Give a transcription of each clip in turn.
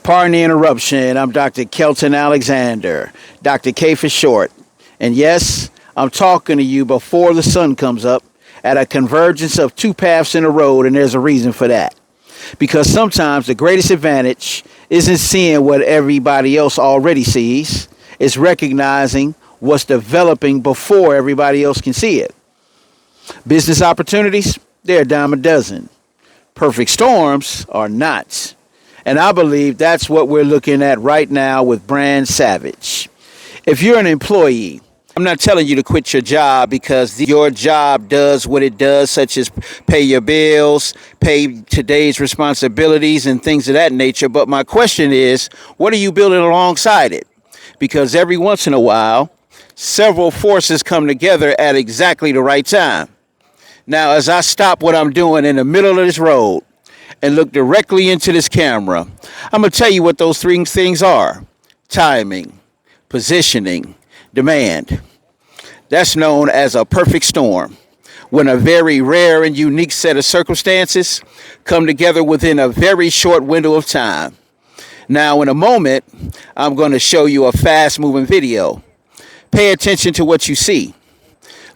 Pardon the interruption. I'm Dr. Kelton Alexander, Dr. K for short. And yes, I'm talking to you before the sun comes up at a convergence of two paths in a road, and there's a reason for that. Because sometimes the greatest advantage isn't seeing what everybody else already sees, it's recognizing what's developing before everybody else can see it. Business opportunities, they're a dime a dozen. Perfect storms are not. And I believe that's what we're looking at right now with Brand Savage. If you're an employee, I'm not telling you to quit your job because your job does what it does, such as pay your bills, pay today's responsibilities and things of that nature. But my question is, what are you building alongside it? Because every once in a while, several forces come together at exactly the right time. Now, as I stop what I'm doing in the middle of this road, and look directly into this camera, I'm going to tell you what those three things are. Timing, positioning, demand. That's known as a perfect storm, when a very rare and unique set of circumstances come together within a very short window of time. Now, in a moment, I'm going to show you a fast-moving video. Pay attention to what you see.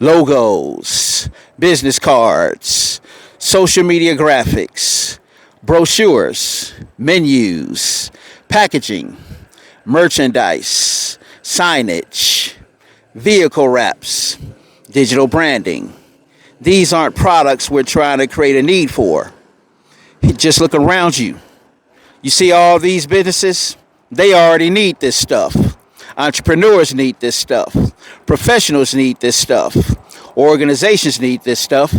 Logos, business cards, social media graphics, brochures, menus, packaging, merchandise, signage, vehicle wraps, digital branding. These aren't products we're trying to create a need for. Just look around you. You see all these businesses? They already need this stuff. Entrepreneurs need this stuff. Professionals need this stuff. Organizations need this stuff.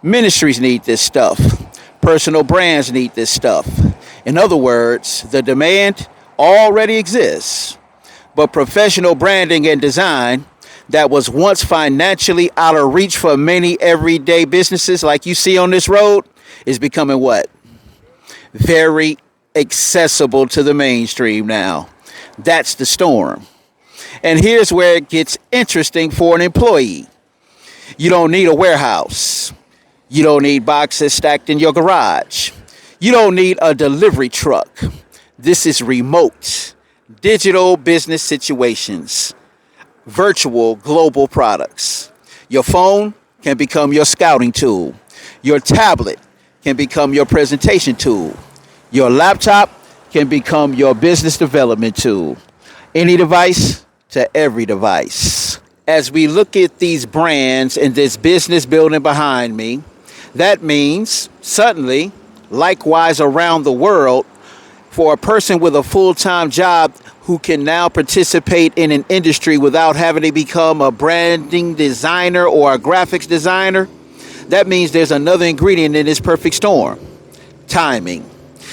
Ministries need this stuff. Personal brands need this stuff. In other words, the demand already exists. But professional branding and design that was once financially out of reach for many everyday businesses like you see on this road is becoming what? Very accessible to the mainstream now. That's the storm. And here's where it gets interesting for an employee. You don't need a warehouse. You don't need boxes stacked in your garage. You don't need a delivery truck. This is remote, digital business situations, virtual global products. Your phone can become your scouting tool. Your tablet can become your presentation tool. Your laptop can become your business development tool. Any device to every device. As we look at these brands and this business building behind me, that means suddenly, likewise around the world, for a person with a full-time job who can now participate in an industry without having to become a branding designer or a graphics designer, that means there's another ingredient in this perfect storm: timing.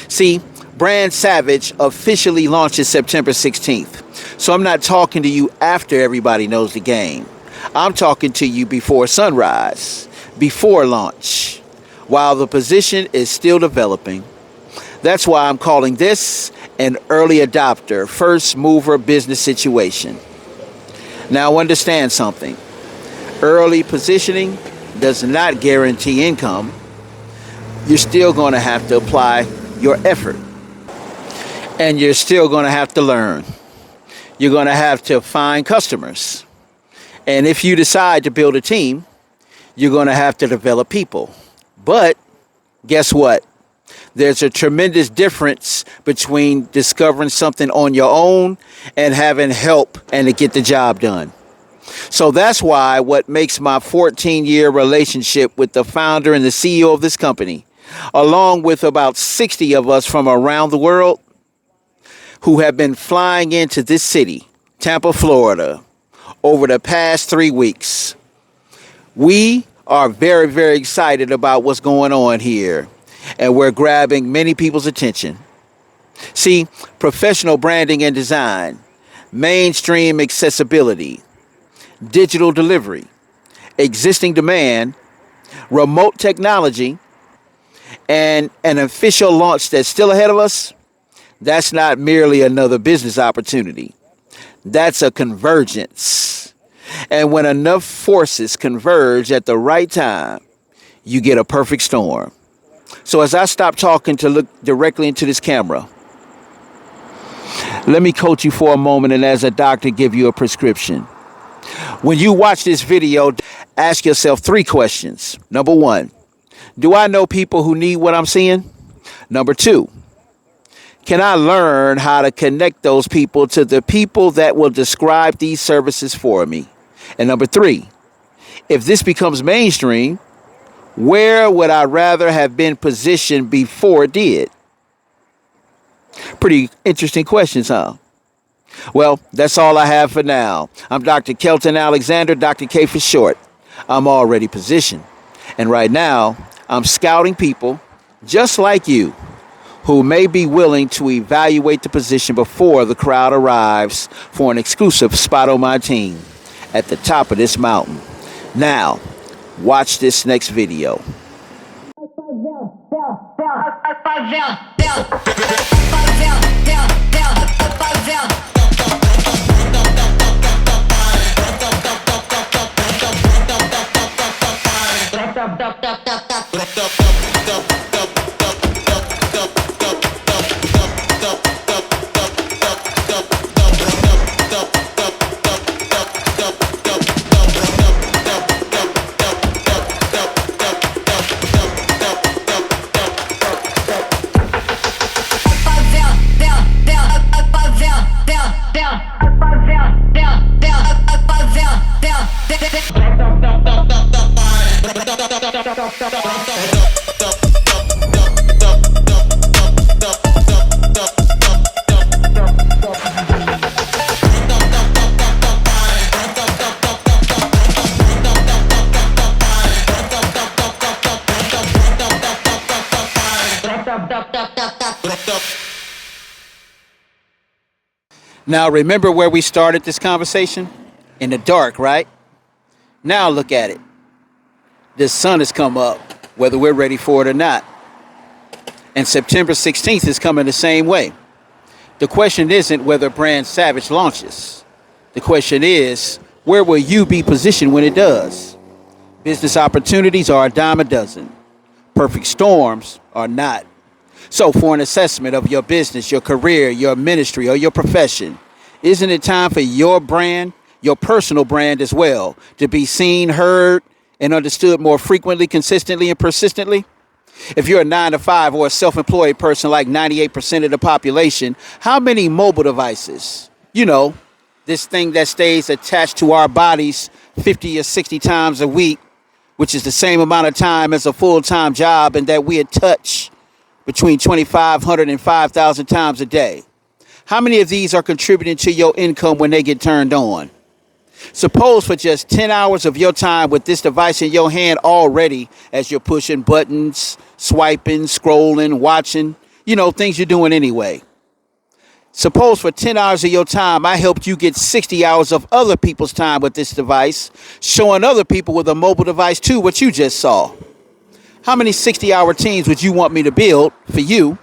See, Brand Savage officially launches September 16th. So I'm not talking to you after everybody knows the game. I'm talking to you before sunrise, before launch, while the position is still developing. That's why I'm calling this an early adopter, first mover business situation. Now understand something. Early positioning does not guarantee income. You're still going to have to apply your effort. And you're still going to have to learn. You're going to have to find customers. And if you decide to build a team, you're going to have to develop people. But guess what? There's a tremendous difference between discovering something on your own and having help and to get the job done. So that's why what makes my 14-year relationship with the founder and the CEO of this company, along with about 60 of us from around the world who have been flying into this city, Tampa, Florida, over the past 3 weeks, we are very, very excited about what's going on here. And we're grabbing many people's attention. See, professional branding and design, mainstream accessibility, digital delivery, existing demand, remote technology, and an official launch that's still ahead of us, that's not merely another business opportunity. That's a convergence. And when enough forces converge at the right time, you get a perfect storm. So as I stop talking to look directly into this camera, let me coach you for a moment and as a doctor give you a prescription. When you watch this video, ask yourself 3 questions. Number 1, do I know people who need what I'm seeing? Number 2, can I learn how to connect those people to the people that will describe these services for me? And number 3, if this becomes mainstream, where would I rather have been positioned before it did? Pretty interesting questions, huh? Well, that's all I have for now. I'm Dr. Kelton Alexander, Dr. K for short. I'm already positioned. And right now, I'm scouting people just like you who may be willing to evaluate the position before the crowd arrives for an exclusive spot on my team at the top of this mountain. Now, watch this next video. Now, remember where we started this conversation? In the dark, right? Now look at it. The sun has come up, whether we're ready for it or not. And September 16th is coming the same way. The question isn't whether Brand Savage launches. The question is, where will you be positioned when it does? Business opportunities are a dime a dozen. Perfect storms are not. So for an assessment of your business, your career, your ministry, or your profession, isn't it time for your brand, your personal brand as well, to be seen, heard, and understood more frequently, consistently, and persistently? If you're a 9-to-5 or a self-employed person like 98% of the population, how many mobile devices, this thing that stays attached to our bodies 50 or 60 times a week, which is the same amount of time as a full-time job, and that we touch between 2,500 and 5,000 times a day. How many of these are contributing to your income when they get turned on? Suppose for just 10 hours of your time with this device in your hand already, as you're pushing buttons, swiping, scrolling, watching, things you're doing anyway. Suppose for 10 hours of your time, I helped you get 60 hours of other people's time with this device, showing other people with a mobile device too what you just saw. How many 60-hour teams would you want me to build for you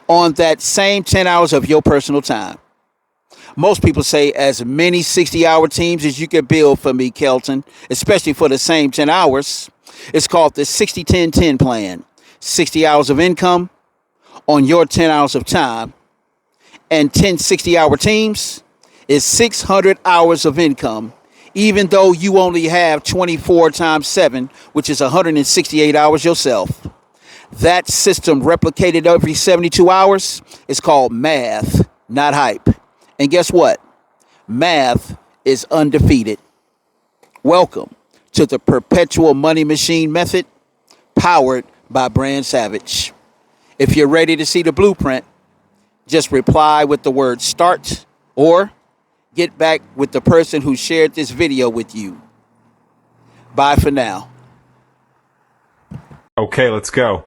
on that same 10 hours of your personal time? Most people say as many 60-hour teams as you can build for me, Kelton, especially for the same 10 hours. It's called the 60-10-10 plan. 60 hours of income on your 10 hours of time, and 10 60-hour teams is 600 hours of income, even though you only have 24 times 7, which is 168 hours yourself. That system replicated every 72 hours is called math, not hype. And guess what? Math is undefeated. Welcome to the Perpetual Money Machine Method, powered by Brand Savage. If you're ready to see the blueprint, just reply with the word START or get back with the person who shared this video with you. Bye for now. Okay, let's go.